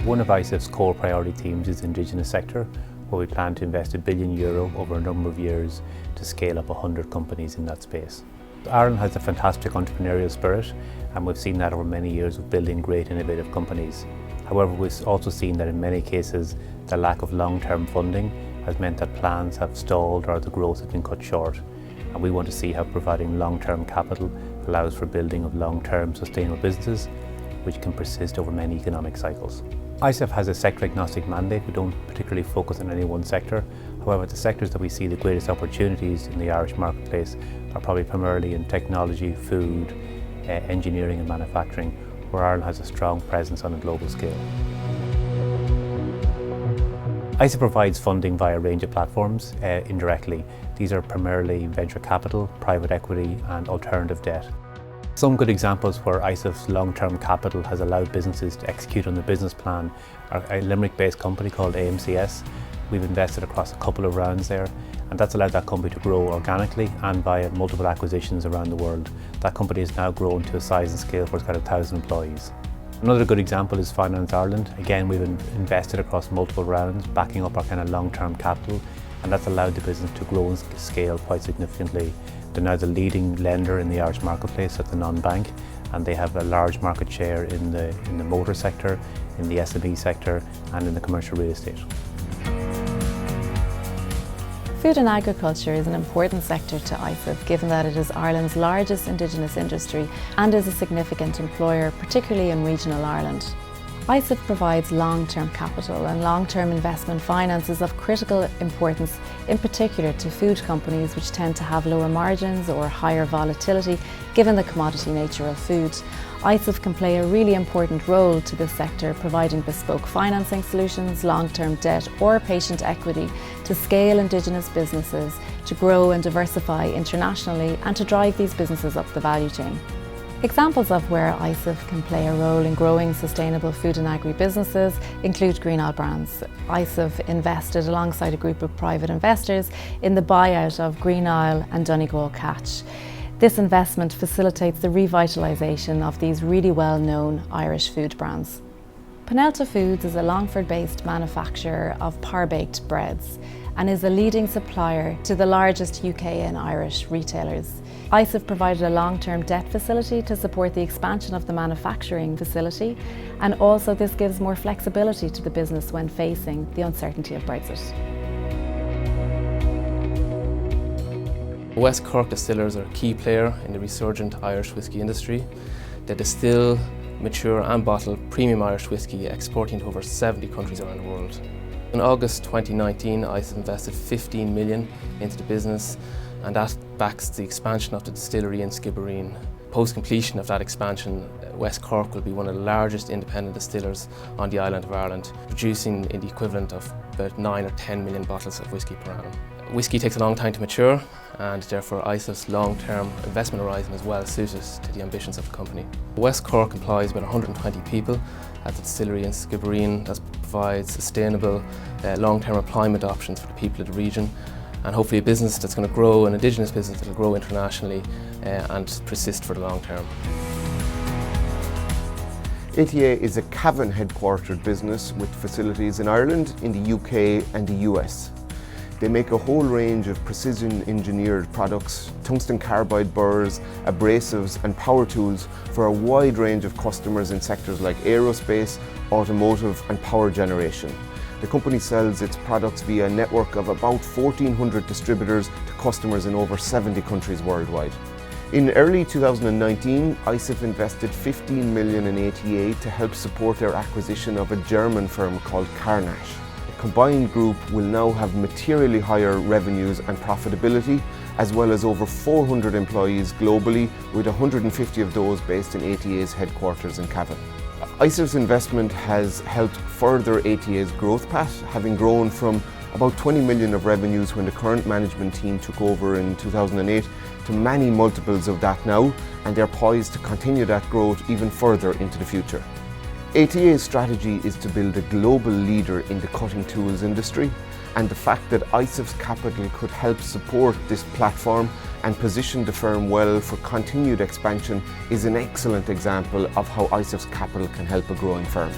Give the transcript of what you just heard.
One of ISIF's core priority themes is the Indigenous sector, where we plan to invest €1 billion over a number of years to scale up 100 companies in that space. Ireland has a fantastic entrepreneurial spirit, and we've seen that over many years of building great innovative companies. However, we've also seen that in many cases the lack of long-term funding has meant that plans have stalled or the growth has been cut short. And we want to see how providing long-term capital allows for building of long-term sustainable businesses which can persist over many economic cycles. ISIF has a sector-agnostic mandate. We don't particularly focus on any one sector. However, the sectors that we see the greatest opportunities in the Irish marketplace are probably primarily in technology, food, engineering and manufacturing, where Ireland has a strong presence on a global scale. ISIF provides funding via a range of platforms indirectly. These are primarily venture capital, private equity and alternative debt. Some good examples where ISIF's long-term capital has allowed businesses to execute on their business plan are a Limerick-based company called AMCS. We've invested across a couple of rounds there, and that's allowed that company to grow organically and via multiple acquisitions around the world. That company has now grown to a size and scale where it's got 1,000 employees. Another good example is Finance Ireland. Again, we've invested across multiple rounds, backing up our kind of long-term capital, and that's allowed the business to grow and scale quite significantly. They're now the leading lender in the Irish marketplace at the non-bank, and they have a large market share in the motor sector, in the SME sector and in the commercial real estate. Food and agriculture is an important sector to ISIF, given that it is Ireland's largest Indigenous industry and is a significant employer, particularly in regional Ireland. ISIF provides long-term capital, and long-term investment finance is of critical importance, in particular to food companies which tend to have lower margins or higher volatility given the commodity nature of food. ISIF can play a really important role to this sector, providing bespoke financing solutions, long-term debt or patient equity to scale Indigenous businesses, to grow and diversify internationally and to drive these businesses up the value chain. Examples of where ISIF can play a role in growing sustainable food and agri-businesses include Green Isle Brands. ISIF invested alongside a group of private investors in the buyout of Green Isle and Donegal Catch. This investment facilitates the revitalisation of these really well-known Irish food brands. Penelta Foods is a Longford-based manufacturer of par-baked breads and is a leading supplier to the largest UK and Irish retailers. ISIF provided a long-term debt facility to support the expansion of the manufacturing facility, and also this gives more flexibility to the business when facing the uncertainty of Brexit. West Cork distillers are a key player in the resurgent Irish whisky industry. They distill, mature and bottle premium Irish whisky, exporting to over 70 countries around the world. In August 2019, ISIF invested $15 million into the business, and that backs the expansion of the distillery in Skibbereen. Post completion of that expansion, West Cork will be one of the largest independent distillers on the island of Ireland, producing in the equivalent of about 9 or 10 million bottles of whisky per annum. Whisky takes a long time to mature, and therefore ISIF's long-term investment horizon is well suited to the ambitions of the company. West Cork employs about 120 people at the distillery in Skibbereen that provides sustainable long-term employment options for the people of the region, and hopefully a business that's going to grow, an Indigenous business that will grow internationally and persist for the long term. ATA is a Cavan headquartered business with facilities in Ireland, in the UK and the US. They make a whole range of precision engineered products, tungsten carbide burrs, abrasives and power tools for a wide range of customers in sectors like aerospace, automotive and power generation. The company sells its products via a network of about 1,400 distributors to customers in over 70 countries worldwide. In early 2019, ISIF invested $15 million in ATA to help support their acquisition of a German firm called Carnash. The combined group will now have materially higher revenues and profitability, as well as over 400 employees globally, with 150 of those based in ATA's headquarters in Cavan. ISIF's investment has helped further ATA's growth path, having grown from about 20 million of revenues when the current management team took over in 2008 to many multiples of that now, and they're poised to continue that growth even further into the future. ATA's strategy is to build a global leader in the cutting tools industry, and the fact that ISIF's capital could help support this platform and position the firm well for continued expansion is an excellent example of how ISIF's capital can help a growing firm.